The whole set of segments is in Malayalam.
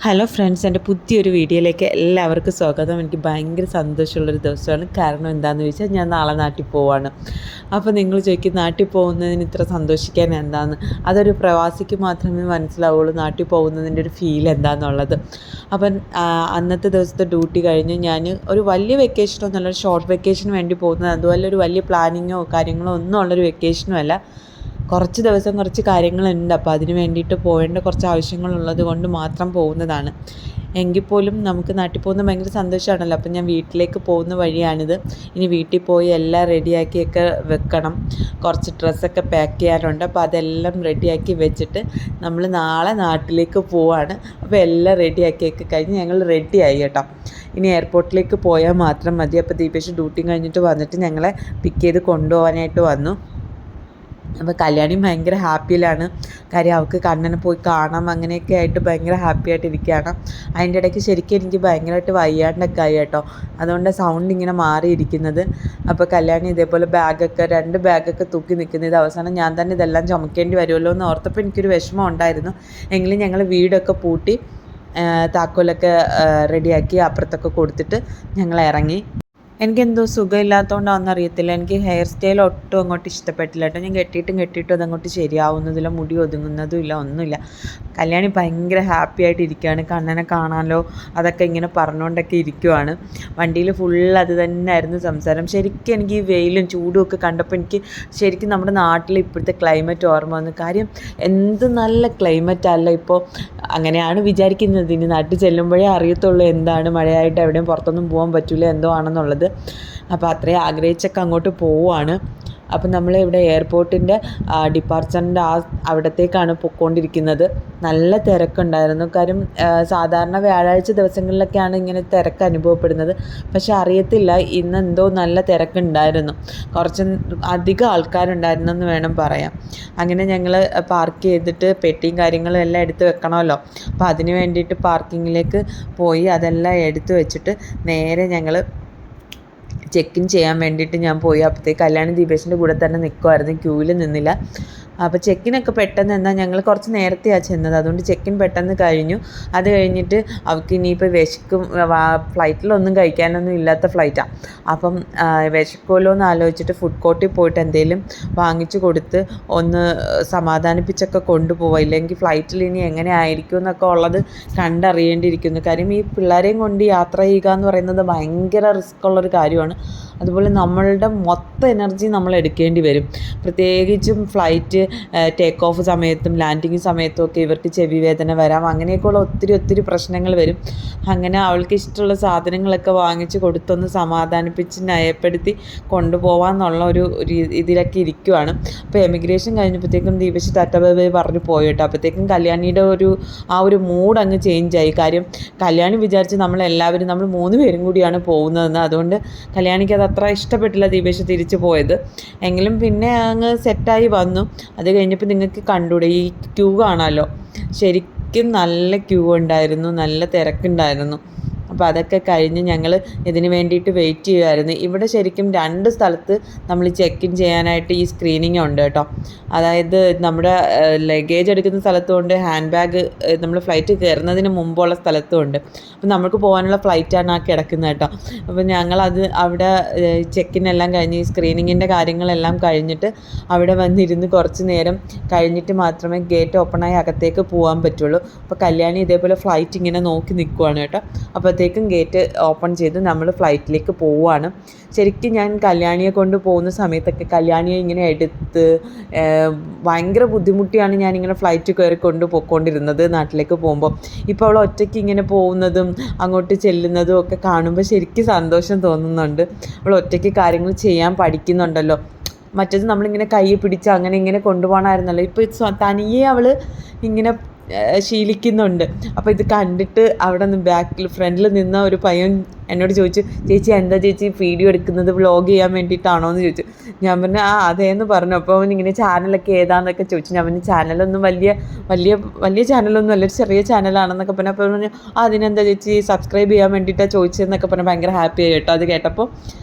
ഹലോ ഫ്രണ്ട്സ്, എൻ്റെ പുതിയൊരു വീഡിയോയിലേക്ക് എല്ലാവർക്കും സ്വാഗതം. എനിക്ക് ഭയങ്കര സന്തോഷമുള്ളൊരു ദിവസമാണ്. കാരണം എന്താണെന്ന് ചോദിച്ചാൽ ഞാൻ നാളെ നാട്ടിൽ പോവാണ്. അപ്പോൾ നിങ്ങൾ ചോദിക്കും നാട്ടിൽ പോകുന്നതിന് ഇത്ര സന്തോഷിക്കാൻ എന്താണെന്ന്. അതൊരു പ്രവാസിക്ക് മാത്രമേ മനസ്സിലാവുള്ളൂ നാട്ടിൽ പോകുന്നതിൻ്റെ ഒരു ഫീൽ എന്താണെന്നുള്ളത്. അപ്പം അന്നത്തെ ദിവസത്തെ ഡ്യൂട്ടി കഴിഞ്ഞ് ഞാൻ ഒരു വലിയ വെക്കേഷനൊന്നുമല്ല, ഒരു ഷോർട്ട് വെക്കേഷന് വേണ്ടി പോകുന്നത്. അതുപോലെ ഒരു വലിയ പ്ലാനിങ്ങോ കാര്യങ്ങളോ ഒന്നും ഉള്ളൊരു വെക്കേഷനും അല്ല. കുറച്ച് ദിവസം കുറച്ച് കാര്യങ്ങളുണ്ട്. അപ്പോൾ അതിന് വേണ്ടിയിട്ട് പോകേണ്ട കുറച്ച് ആവശ്യങ്ങളുള്ളത് കൊണ്ട് മാത്രം പോകുന്നതാണ്. എങ്കിൽ പോലും നമുക്ക് നാട്ടിൽ പോകുന്നത് ഭയങ്കര സന്തോഷമാണല്ലോ. അപ്പം ഞാൻ വീട്ടിലേക്ക് പോകുന്ന വഴിയാണിത്. ഇനി വീട്ടിൽ പോയി എല്ലാം റെഡിയാക്കിയൊക്കെ വെക്കണം. കുറച്ച് ഡ്രസ്സൊക്കെ പാക്ക് ചെയ്യാനുണ്ട്. അപ്പോൾ അതെല്ലാം റെഡിയാക്കി വെച്ചിട്ട് നമ്മൾ നാളെ നാട്ടിലേക്ക് പോവാണ്. അപ്പോൾ എല്ലാം റെഡിയാക്കിയൊക്കെ കഴിഞ്ഞ് ഞങ്ങൾ റെഡിയായി കേട്ടോ. ഇനി എയർപോർട്ടിലേക്ക് പോയാൽ മാത്രം മതി. അപ്പോൾ ദീപേഷ് ഡ്യൂട്ടി കഴിഞ്ഞിട്ട് വന്നിട്ട് ഞങ്ങളെ പിക്ക് ചെയ്ത് കൊണ്ടുപോകാനായിട്ട് വന്നു. അപ്പോൾ കല്യാണിയും ഭയങ്കര ഹാപ്പിയിലാണ്. കാര്യം അവൾക്ക് കണ്ണനെ പോയി കാണാം, അങ്ങനെയൊക്കെ ആയിട്ട് ഭയങ്കര ഹാപ്പി ആയിട്ടിരിക്കുകയാണ്. അതിൻ്റെ ഇടയ്ക്ക് ശരിക്കും എനിക്ക് ഭയങ്കരമായിട്ട് വയ്യാണ്ടൊക്കെ ആയി കേട്ടോ. അതുകൊണ്ട് സൗണ്ട് ഇങ്ങനെ മാറിയിരിക്കുന്നത്. അപ്പോൾ കല്യാണി ഇതേപോലെ രണ്ട് ബാഗൊക്കെ തൂക്കി നിൽക്കുന്നത്. അവസാനം ഞാൻ തന്നെ ഇതെല്ലാം ചുമക്കേണ്ടി വരുമല്ലോ എന്ന് ഓർത്തപ്പോൾ എനിക്കൊരു വിഷമം ഉണ്ടായിരുന്നു. എങ്കിലും ഞങ്ങൾ വീടൊക്കെ പൂട്ടി താക്കോലൊക്കെ റെഡിയാക്കി അപ്പുറത്തൊക്കെ കൊടുത്തിട്ട് ഞങ്ങൾ ഇറങ്ങി. എനിക്കെന്തോ സുഖമില്ലാത്തതുകൊണ്ടാണെന്ന് അറിയത്തില്ല, എനിക്ക് ഹെയർ സ്റ്റൈൽ ഒട്ടും അങ്ങോട്ട് ഇഷ്ടപ്പെട്ടില്ല കേട്ടോ. ഞാൻ കെട്ടിയിട്ടും അതങ്ങോട്ട് ശരിയാവുന്നതില്ല, മുടി ഒതുങ്ങുന്നതും ഇല്ല, ഒന്നുമില്ല. കല്യാണി ഭയങ്കര ഹാപ്പി ആയിട്ട് ഇരിക്കുകയാണ്. കണ്ണനെ കാണാമല്ലോ അതൊക്കെ ഇങ്ങനെ പറഞ്ഞുകൊണ്ടൊക്കെ ഇരിക്കുവാണ്. വണ്ടിയിൽ ഫുള്ള് അത് തന്നെയായിരുന്നു സംസാരം. ശരിക്കും എനിക്ക് ഈ വെയിലും ചൂടും ഒക്കെ കണ്ടപ്പോൾ എനിക്ക് ശരിക്കും നമ്മുടെ നാട്ടിൽ ഇപ്പോഴത്തെ ക്ലൈമറ്റ് ഓർമ്മ വന്നു. കാര്യം എന്ത് നല്ല ക്ലൈമറ്റ് അല്ല ഇപ്പോൾ. അങ്ങനെയാണ് വിചാരിക്കുന്നത്. ഇനി നാട്ടിൽ ചെല്ലുമ്പോഴേ അറിയത്തുള്ളൂ എന്താണ് മഴയായിട്ട് എവിടെയും പുറത്തൊന്നും പോകാൻ പറ്റില്ല എന്തോ ആണെന്നുള്ളത്. അപ്പോൾ അത്രയും ആഗ്രഹിച്ചൊക്കെ അങ്ങോട്ട് പോവുകയാണ്. അപ്പം നമ്മളിവിടെ എയർപോർട്ടിൻ്റെ ഡിപ്പാർച്ചറിൻ്റെ അവിടത്തേക്കാണ് പൊയ്ക്കൊണ്ടിരിക്കുന്നത്. നല്ല തിരക്കുണ്ടായിരുന്നു. കാര്യം സാധാരണ വ്യാഴാഴ്ച ദിവസങ്ങളിലൊക്കെയാണ് ഇങ്ങനെ തിരക്ക് അനുഭവപ്പെടുന്നത്. പക്ഷെ അറിയത്തില്ല, ഇന്ന് എന്തോ നല്ല തിരക്കുണ്ടായിരുന്നു. കുറച്ച് അധികം ആൾക്കാരുണ്ടായിരുന്നെന്ന് വേണം പറയാം. അങ്ങനെ ഞങ്ങൾ പാർക്ക് ചെയ്തിട്ട് പെട്ടിയും കാര്യങ്ങളും എല്ലാം എടുത്ത് വെക്കണമല്ലോ. അപ്പോൾ അതിന് വേണ്ടിയിട്ട് പാർക്കിങ്ങിലേക്ക് പോയി അതെല്ലാം എടുത്ത് വെച്ചിട്ട് നേരെ ഞങ്ങൾ ചെക്ക് ഇൻ ചെയ്യാൻ വേണ്ടിയിട്ട് ഞാൻ പോയി. അപ്പോഴത്തേക്ക് കല്യാണി ദീപേഷിൻ്റെ കൂടെ തന്നെ നിൽക്കുമായിരുന്നു, ക്യൂവിൽ നിന്നില്ല. അപ്പോൾ ചെക്കിനൊക്കെ പെട്ടെന്ന് എന്നാൽ ഞങ്ങൾ കുറച്ച് നേരത്തെയാണ് ചെന്നത്, അതുകൊണ്ട് ചെക്കിൻ പെട്ടെന്ന് കഴിഞ്ഞു. അത് കഴിഞ്ഞിട്ട് അവൾക്ക് ഇനിയിപ്പോൾ വിശക്കും, ഫ്ലൈറ്റിലൊന്നും കഴിക്കാനൊന്നും ഇല്ലാത്ത ഫ്ലൈറ്റാണ്. അപ്പം വിശക്കുമല്ലോ എന്ന് ആലോചിച്ചിട്ട് ഫുഡ് കോർട്ടിൽ പോയിട്ട് എന്തെങ്കിലും വാങ്ങിച്ചു കൊടുത്ത് ഒന്ന് സമാധാനിപ്പിച്ചൊക്കെ കൊണ്ടുപോവുക. ഇല്ലെങ്കിൽ ഫ്ലൈറ്റിൽ ഇനി എങ്ങനെ ആയിരിക്കും എന്നൊക്കെ ഉള്ളത് കണ്ടറിയേണ്ടിയിരിക്കുന്നു. കാര്യം ഈ പിള്ളേരെയും കൊണ്ട് യാത്ര ചെയ്യുക എന്ന് പറയുന്നത് ഭയങ്കര റിസ്ക് ഉള്ളൊരു കാര്യമാണ്. അതുപോലെ നമ്മളുടെ മൊത്തം എനർജി നമ്മൾ എടുക്കേണ്ടി വരും. പ്രത്യേകിച്ചും ഫ്ലൈറ്റ് ടേക്ക് ഓഫ് സമയത്തും ലാൻഡിങ് സമയത്തും ഒക്കെ ഇവർക്ക് ചെവി വേദന വരാം. അങ്ങനെയൊക്കെയുള്ള ഒത്തിരി പ്രശ്നങ്ങൾ വരും. അങ്ങനെ അവൾക്ക് ഇഷ്ടമുള്ള സാധനങ്ങളൊക്കെ വാങ്ങിച്ച് കൊടുത്തൊന്ന് സമാധാനിപ്പിച്ച് നയപ്പെടുത്തി കൊണ്ടുപോകാമെന്നുള്ള ഒരു ഇതിലൊക്കെ ഇരിക്കുവാണ്. അപ്പോൾ എമിഗ്രേഷൻ കഴിഞ്ഞപ്പോഴത്തേക്കും ദീപേഷ് ടാറ്റ ബൈ ബൈ പറഞ്ഞു പോയി കേട്ടോ. അപ്പോഴത്തേക്കും കല്യാണിയുടെ ഒരു മൂഡ് അങ്ങ് ചേഞ്ചായി. കാര്യം കല്യാണി വിചാരിച്ച് നമ്മൾ 3 പേരും കൂടിയാണ് പോകുന്നതെന്ന്. അതുകൊണ്ട് കല്യാണിക്ക് അത് അത്ര ഇഷ്ടപ്പെട്ടില്ല ദീപേഷ് തിരിച്ചു പോയത്. എങ്കിലും പിന്നെ അങ്ങ് സെറ്റായി വന്നു. അത് കഴിഞ്ഞപ്പോൾ നിങ്ങൾക്ക് കണ്ടൂടെ, ഈ ക്യൂ കാണാമല്ലോ, ശരിക്കും നല്ല ക്യൂ ഉണ്ടായിരുന്നു, നല്ല തിരക്കുണ്ടായിരുന്നു. അപ്പോൾ അതൊക്കെ കഴിഞ്ഞ് ഞങ്ങൾ ഇതിന് വേണ്ടിയിട്ട് വെയിറ്റ് ചെയ്യുമായിരുന്നു. ഇവിടെ ശരിക്കും 2 സ്ഥലത്ത് നമ്മൾ ചെക്ക് ഇൻ ചെയ്യാനായിട്ട് ഈ സ്ക്രീനിങ് ഉണ്ട് കേട്ടോ. അതായത് നമ്മുടെ ലഗേജ് എടുക്കുന്ന സ്ഥലത്തുമുണ്ട്, ഹാൻഡ് ബാഗ് നമ്മൾ ഫ്ലൈറ്റ് കയറുന്നതിന് മുമ്പുള്ള സ്ഥലത്തുമുണ്ട്. അപ്പോൾ നമുക്ക് പോകാനുള്ള ഫ്ലൈറ്റാണ് ആ കിടക്കുന്നത് കേട്ടോ. അപ്പോൾ ഞങ്ങളത് അവിടെ ചെക്കിനെല്ലാം കഴിഞ്ഞ് ഈ സ്ക്രീനിങ്ങിൻ്റെ കാര്യങ്ങളെല്ലാം കഴിഞ്ഞിട്ട് അവിടെ വന്നിരുന്ന് കുറച്ച് നേരം കഴിഞ്ഞിട്ട് മാത്രമേ ഗേറ്റ് ഓപ്പണായി അകത്തേക്ക് പോകാൻ പറ്റുള്ളൂ. അപ്പോൾ കല്യാണി ഇതേപോലെ ഫ്ലൈറ്റ് ഇങ്ങനെ നോക്കി നിൽക്കുവാണ് കേട്ടോ. അപ്പോഴത്തേക്കും ഗേറ്റ് ഓപ്പൺ ചെയ്ത് നമ്മൾ ഫ്ലൈറ്റിലേക്ക് പോവുകയാണ്. ശരിക്കും ഞാൻ കല്യാണിയെ കൊണ്ട് പോകുന്ന സമയത്തൊക്കെ കല്യാണിയെ ഇങ്ങനെ എടുത്ത് ഭയങ്കര ബുദ്ധിമുട്ടിയാണ് ഞാനിങ്ങനെ ഫ്ലൈറ്റ് കയറി പോയിക്കൊണ്ടിരുന്നത് നാട്ടിലേക്ക് പോകുമ്പോൾ. ഇപ്പോൾ അവൾ ഒറ്റയ്ക്ക് ഇങ്ങനെ പോകുന്നതും അങ്ങോട്ട് ചെല്ലുന്നതും ഒക്കെ കാണുമ്പോൾ ശരിക്കും സന്തോഷം തോന്നുന്നുണ്ട്. അവൾ ഒറ്റയ്ക്ക് കാര്യങ്ങൾ ചെയ്യാൻ പഠിക്കുന്നുണ്ടല്ലോ. മറ്റേത് നമ്മളിങ്ങനെ കൈ പിടിച്ച് അങ്ങനെ ഇങ്ങനെ കൊണ്ടുപോകണമായിരുന്നല്ലോ. ഇപ്പോൾ തനിയെ അവൾ ഇങ്ങനെ ശീലിക്കുന്നുണ്ട്. അപ്പോൾ ഇത് കണ്ടിട്ട് അവിടെ നിന്ന് ഫ്രണ്ടിൽ നിന്ന ഒരു പയ്യൻ എന്നോട് ചോദിച്ചു, ചേച്ചി എന്താ ചേച്ചി വീഡിയോ എടുക്കുന്നത്, വ്ളോഗ് ചെയ്യാൻ വേണ്ടിയിട്ടാണോ എന്ന് ചോദിച്ചു. ഞാൻ പറഞ്ഞു അതേന്ന് പറഞ്ഞു. അപ്പോൾ അവൻ ഇങ്ങനെ ചാനലൊക്കെ ഏതാണെന്നൊക്കെ ചോദിച്ചു. ഞാൻ പറഞ്ഞു ചാനലൊന്നും വലിയ ചാനലൊന്നും അല്ല, ഒരു ചെറിയ ചാനലാണെന്നൊക്കെ പറഞ്ഞു. അപ്പോൾ പറഞ്ഞു അതിനെന്താ ചേച്ചി സബ്സ്ക്രൈബ് ചെയ്യാൻ വേണ്ടിയിട്ടാണ് ചോദിച്ചതെന്നൊക്കെ പറഞ്ഞു. ഭയങ്കര ഹാപ്പി ആയി കേട്ടോ അത് കേട്ടപ്പോൾ.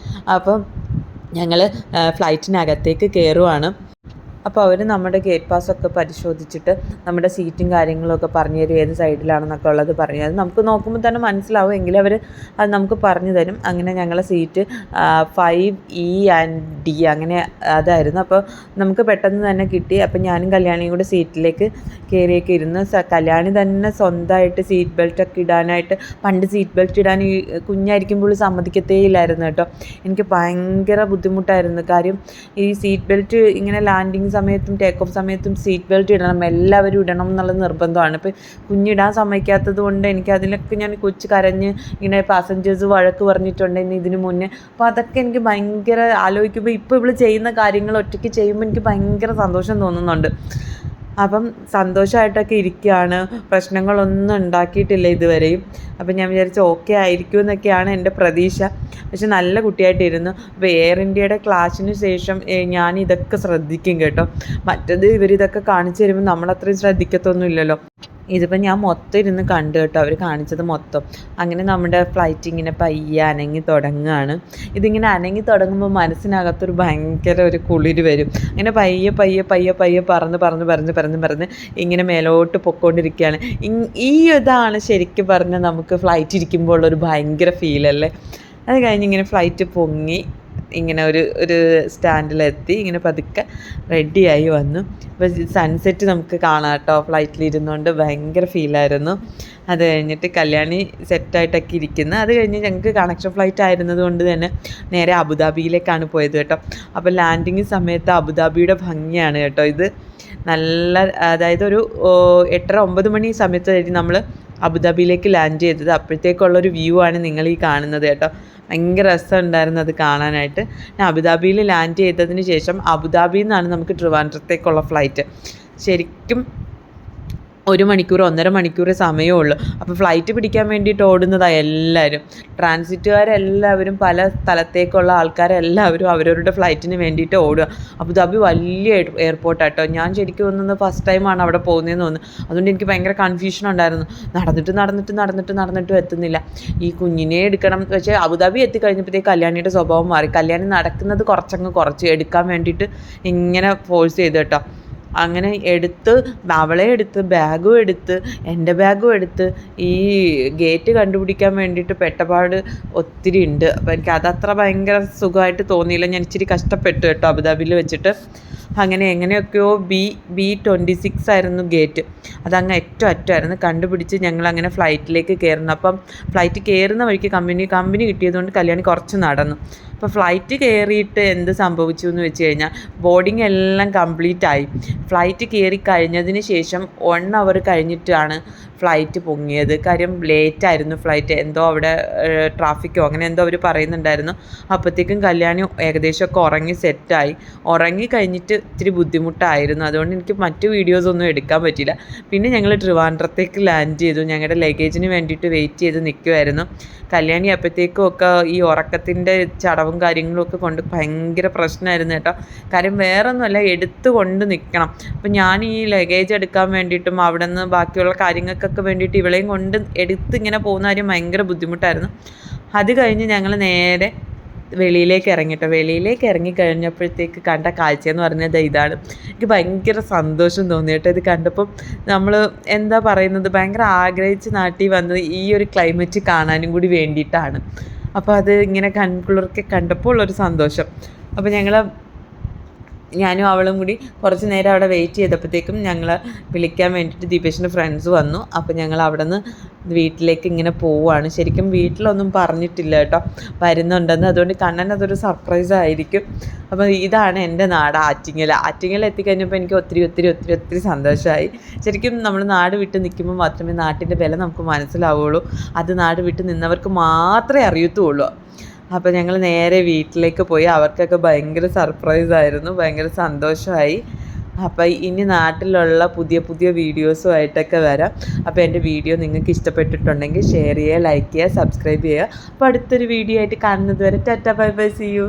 അപ്പം ഞങ്ങൾ ഫ്ലൈറ്റിനകത്തേക്ക് കയറുവാണ്. അപ്പോൾ അവർ നമ്മുടെ ഗേറ്റ് പാസ്സൊക്കെ പരിശോധിച്ചിട്ട് നമ്മുടെ സീറ്റും കാര്യങ്ങളൊക്കെ പറഞ്ഞു തരും, ഏത് സൈഡിലാണെന്നൊക്കെ ഉള്ളത് പറഞ്ഞു തരും. നമുക്ക് നോക്കുമ്പോൾ തന്നെ മനസ്സിലാവും, എങ്കിലും അവർ അത് നമുക്ക് പറഞ്ഞു തരും. അങ്ങനെ ഞങ്ങളുടെ സീറ്റ് 5E and D അങ്ങനെ അതായിരുന്നു. അപ്പോൾ നമുക്ക് പെട്ടെന്ന് തന്നെ കിട്ടി. അപ്പോൾ ഞാനും കല്യാണിയും കൂടെ സീറ്റിലേക്ക് കയറിയൊക്കെ ഇരുന്ന് കല്യാണി തന്നെ സ്വന്തമായിട്ട് സീറ്റ് ബെൽറ്റൊക്കെ ഇടാനായിട്ട്, പണ്ട് സീറ്റ് ബെൽറ്റ് ഇടാൻ ഈ കുഞ്ഞായിരിക്കുമ്പോൾ സമ്മതിക്കത്തേ ഇല്ലായിരുന്നു കേട്ടോ. എനിക്ക് ഭയങ്കര ബുദ്ധിമുട്ടായിരുന്നു. കാര്യം ഈ സീറ്റ് ബെൽറ്റ് ഇങ്ങനെ ലാൻഡിങ് സമയത്തും ടേക്ക് ഓഫ് സമയത്തും സീറ്റ് ബെൽറ്റ് ഇടണം, എല്ലാവരും ഇടണം എന്നുള്ളത് നിർബന്ധമാണ്. ഇപ്പോൾ കുഞ്ഞിടാൻ സമ്മതിക്കാത്തത് കൊണ്ട് എനിക്ക് അതിലൊക്കെ ഞാൻ കൊച്ചു കരഞ്ഞ് ഇങ്ങനെ പാസഞ്ചേഴ്സ് വഴക്ക് പറഞ്ഞിട്ടുണ്ടെങ്കിൽ ഇതിന് മുന്നേ. അപ്പോൾ അതൊക്കെ എനിക്ക് ഭയങ്കര ആലോചിക്കുമ്പോൾ ഇപ്പോൾ ഇവൾ ചെയ്യുന്ന കാര്യങ്ങൾ ഒറ്റയ്ക്ക് ചെയ്യുമ്പോൾ എനിക്ക് ഭയങ്കര സന്തോഷം തോന്നുന്നുണ്ട്. അപ്പം സന്തോഷമായിട്ടൊക്കെ ഇരിക്കുകയാണ്, പ്രശ്നങ്ങളൊന്നും ഉണ്ടാക്കിയിട്ടില്ല ഇതുവരെയും. അപ്പം ഞാൻ വിചാരിച്ചു ഓക്കെ ആയിരിക്കും എന്നൊക്കെയാണ് എൻ്റെ പ്രതീക്ഷ. പക്ഷെ നല്ല കുട്ടിയായിട്ടിരുന്നു. അപ്പോൾ എയർ ഇന്ത്യയുടെ ക്ലാസ്സിന് ശേഷം ഞാൻ ഇതൊക്കെ ശ്രദ്ധിക്കും കേട്ടോ. മറ്റത് ഇവരിതൊക്കെ കാണിച്ചു തരുമ്പോൾ നമ്മളത്രയും ശ്രദ്ധിക്കത്തൊന്നും ഇല്ലല്ലോ. ഇതിപ്പോൾ ഞാൻ മൊത്തം ഇരുന്ന് കണ്ടു കേട്ടോ, അവർ കാണിച്ചത് മൊത്തം. അങ്ങനെ നമ്മുടെ ഫ്ലൈറ്റ് ഇങ്ങനെ പയ്യെ അനങ്ങി തുടങ്ങുകയാണ്. ഇതിങ്ങനെ അനങ്ങി തുടങ്ങുമ്പോൾ മനസ്സിനകത്തൊരു ഭയങ്കര ഒരു കുളിര് വരും. അങ്ങനെ പയ്യെ പയ്യെ പയ്യെ പയ്യെ പറന്ന് ഇങ്ങനെ മേലോട്ട് പൊയ്ക്കൊണ്ടിരിക്കുകയാണ്. ഈ ഇതാണ് ശരിക്കും പറഞ്ഞാൽ നമുക്ക് ഫ്ലൈറ്റ് ഇരിക്കുമ്പോൾ ഉള്ളൊരു ഭയങ്കര ഫീലല്ലേ. അത് കഴിഞ്ഞ് ഇങ്ങനെ ഫ്ലൈറ്റ് പൊങ്ങി ഇങ്ങനെ ഒരു സ്റ്റാൻഡിലെത്തി ഇങ്ങനെ പതുക്കെ റെഡിയായി വന്നു. അപ്പോൾ സൺസെറ്റ് നമുക്ക് കാണാം കേട്ടോ, ഫ്ലൈറ്റിലിരുന്നുകൊണ്ട് ഭയങ്കര ഫീലായിരുന്നു. അത് കഴിഞ്ഞിട്ട് കല്യാണി സെറ്റായിട്ടൊക്കെ ഇരിക്കുന്നത്. അത് കഴിഞ്ഞ് ഞങ്ങൾക്ക് കണക്ഷൻ ഫ്ലൈറ്റ് ആയിരുന്നത് കൊണ്ട് തന്നെ നേരെ അബുദാബിയിലേക്കാണ് പോയത് കേട്ടോ. അപ്പോൾ ലാൻഡിങ് സമയത്ത് അബുദാബിയുടെ ഭംഗിയാണ് കേട്ടോ ഇത്. നല്ല, അതായത് ഒരു 8-9 മണി സമയത്തായിരിക്കും നമ്മൾ അബുദാബിയിലേക്ക് ലാൻഡ് ചെയ്തത്. അപ്പോഴത്തേക്കുള്ളൊരു വ്യൂ ആണ് നിങ്ങൾ ഈ കാണുന്നത് കേട്ടോ. ഭയങ്കര രസമുണ്ടായിരുന്നു അത് കാണാനായിട്ട്. ഞാൻ അബുദാബിയിൽ ലാൻഡ് ചെയ്തതിന് ശേഷം അബുദാബിയിൽ നിന്നാണ് നമുക്ക് ട്രിവാൻഡ്രത്തേക്കുള്ള ഫ്ലൈറ്റ്. ശരിക്കും 1 മണിക്കൂർ 1.5 മണിക്കൂർ സമയമുള്ളൂ. അപ്പോൾ ഫ്ലൈറ്റ് പിടിക്കാൻ വേണ്ടിയിട്ട് ഓടുന്നതാണ് എല്ലാവരും. ട്രാൻസിറ്റുകാരെല്ലാവരും, പല സ്ഥലത്തേക്കുള്ള ആൾക്കാരെല്ലാവരും അവരവരുടെ ഫ്ലൈറ്റിന് വേണ്ടിയിട്ട് ഓടുക. അബുദാബി വലിയ എയർപോർട്ടാട്ടോ. ഞാൻ ശരിക്കും തോന്നുന്നത് ഫസ്റ്റ് ടൈമാണ് അവിടെ പോകുന്നതെന്ന് തോന്നുന്നു. അതുകൊണ്ട് എനിക്ക് ഭയങ്കര കൺഫ്യൂഷൻ ഉണ്ടായിരുന്നു. നടന്നിട്ടും എത്തുന്നില്ല. ഈ കുഞ്ഞിനെ എടുക്കണം. പക്ഷേ അബുദാബി എത്തിക്കഴിഞ്ഞപ്പോഴത്തേക്ക് കല്യാണിയുടെ സ്വഭാവം മാറി. കല്യാണി നടക്കുന്നത് കുറച്ച് എടുക്കാൻ വേണ്ടിയിട്ട് ഇങ്ങനെ ഫോഴ്സ് ചെയ്തു കേട്ടോ. അങ്ങനെ അവളെ എടുത്ത് ബാഗും എടുത്ത് എൻ്റെ ബാഗും എടുത്ത് ഈ ഗേറ്റ് കണ്ടുപിടിക്കാൻ വേണ്ടിയിട്ട് പെട്ടപാട് ഒത്തിരി ഉണ്ട്. അപ്പോൾ എനിക്ക് അതത്ര ഭയങ്കര സുഖമായിട്ട് തോന്നിയില്ല. ഞാൻ ഇച്ചിരി കഷ്ടപ്പെട്ടു കേട്ടോ അബുദാബിയിൽ വെച്ചിട്ട്. അങ്ങനെ എങ്ങനെയൊക്കെയോ B26 ആയിരുന്നു ഗേറ്റ്. അതങ്ങ് ഏറ്റവും അറ്റമായിരുന്നു. കണ്ടുപിടിച്ച് ഞങ്ങളങ്ങനെ ഫ്ലൈറ്റിലേക്ക് കയറുന്നു. അപ്പം ഫ്ലൈറ്റ് കയറുന്ന വഴിക്ക് കമ്പനി കിട്ടിയതുകൊണ്ട് കല്യാണി കുറച്ച് നടന്നു. അപ്പോൾ ഫ്ലൈറ്റ് കയറിയിട്ട് എന്ത് സംഭവിച്ചു എന്ന് വെച്ച് കഴിഞ്ഞാൽ ബോർഡിങ് എല്ലാം കംപ്ലീറ്റ് ആയി. ഫ്ലൈറ്റ് കയറി കഴിഞ്ഞതിന് ശേഷം 1 അവർ കഴിഞ്ഞിട്ടാണ് ഫ്ലൈറ്റ് പൊങ്ങിയത്. കാര്യം ലേറ്റായിരുന്നു ഫ്ലൈറ്റ്. എന്തോ അവിടെ ട്രാഫിക്കോ അങ്ങനെ എന്തോ അവർ പറയുന്നുണ്ടായിരുന്നു. അപ്പോഴത്തേക്കും കല്യാണി ഏകദേശമൊക്കെ ഉറങ്ങി സെറ്റായി. ഉറങ്ങി കഴിഞ്ഞിട്ട് ഇത്തിരി ബുദ്ധിമുട്ടായിരുന്നു. അതുകൊണ്ട് എനിക്ക് മറ്റു വീഡിയോസൊന്നും എടുക്കാൻ പറ്റിയില്ല. പിന്നെ ഞങ്ങൾ ട്രിവാൻഡ്രത്തേക്ക് ലാൻഡ് ചെയ്തു. ഞങ്ങളുടെ ലഗേജിന് വേണ്ടിയിട്ട് വെയിറ്റ് ചെയ്ത് നിൽക്കുമായിരുന്നു. കല്യാണി അപ്പോഴത്തേക്കും ഒക്കെ ഈ ഉറക്കത്തിൻ്റെ ചടവും കാര്യങ്ങളും ഒക്കെ കൊണ്ട് ഭയങ്കര പ്രശ്നമായിരുന്നു കേട്ടോ. കാര്യം വേറെ ഒന്നുമല്ല, എടുത്തുകൊണ്ട് നിൽക്കണം. അപ്പം ഞാൻ ഈ ലഗേജ് എടുക്കാൻ വേണ്ടിയിട്ടും അവിടെ നിന്ന് ബാക്കിയുള്ള കാര്യങ്ങൾക്കൊക്കെ വേണ്ടിയിട്ട് ഇവളെയും കൊണ്ട് ഇങ്ങനെ പോകുന്ന കാര്യം ഭയങ്കര ബുദ്ധിമുട്ടായിരുന്നു. അത് കഴിഞ്ഞ് ഞങ്ങൾ നേരെ വെളിയിലേക്ക് ഇറങ്ങിക്കഴിഞ്ഞപ്പോഴത്തേക്ക് കണ്ട കാഴ്ചയെന്ന് പറഞ്ഞത് ഇതാണ്. എനിക്ക് ഭയങ്കര സന്തോഷം തോന്നി കേട്ടോ ഇത് കണ്ടപ്പം. നമ്മൾ എന്താ പറയുന്നത്, ഭയങ്കര ആഗ്രഹിച്ച് നാട്ടിൽ വന്നത് ഈ ഒരു ക്ലൈമറ്റ് കാണാനും കൂടി വേണ്ടിയിട്ടാണ്. അപ്പോൾ അത് ഇങ്ങനെ കൺകുളിർക്കെ കണ്ടപ്പോൾ ഉള്ളൊരു സന്തോഷം. അപ്പോൾ ഞാനും അവളും കൂടി കുറച്ച് നേരം അവിടെ വെയിറ്റ് ചെയ്തപ്പോഴത്തേക്കും ഞങ്ങൾ വിളിക്കാൻ വേണ്ടിയിട്ട് ദീപേഷിൻ്റെ ഫ്രണ്ട്സ് വന്നു. അപ്പോൾ ഞങ്ങൾ അവിടെ നിന്ന് വീട്ടിലേക്ക് ഇങ്ങനെ പോവുകയാണ്. ശരിക്കും വീട്ടിലൊന്നും പറഞ്ഞിട്ടില്ല കേട്ടോ വരുന്നുണ്ടെന്ന്. അതുകൊണ്ട് കണ്ണൻ അതൊരു സർപ്രൈസ് ആയിരിക്കും. അപ്പോൾ ഇതാണ് എൻ്റെ നാട് ആറ്റിങ്ങൽ എത്തിക്കഴിഞ്ഞപ്പോൾ എനിക്ക് ഒത്തിരി സന്തോഷമായി. ശരിക്കും നമ്മൾ നാട് വിട്ട് നിൽക്കുമ്പോൾ മാത്രമേ നാട്ടിൻ്റെ വില നമുക്ക് മനസ്സിലാവുള്ളൂ. അത് നാട് വിട്ട് നിന്നവർക്ക് മാത്രമേ അറിയത്തുള്ളൂ. അപ്പോൾ ഞങ്ങൾ നേരെ വീട്ടിലേക്ക് പോയി. അവർക്കൊക്കെ ഭയങ്കര സർപ്രൈസായിരുന്നു, ഭയങ്കര സന്തോഷമായി. അപ്പോൾ ഇനി നാട്ടിലുള്ള പുതിയ വീഡിയോസുമായിട്ടൊക്കെ വരാം. അപ്പോൾ എൻ്റെ വീഡിയോ നിങ്ങൾക്ക് ഇഷ്ടപ്പെട്ടിട്ടുണ്ടെങ്കിൽ ഷെയർ ചെയ്യുക, ലൈക്ക് ചെയ്യുക, സബ്സ്ക്രൈബ് ചെയ്യുക. അപ്പോൾ അടുത്തൊരു വീഡിയോ ആയിട്ട് കാണുന്നത് വരെ tata bye bye, see U.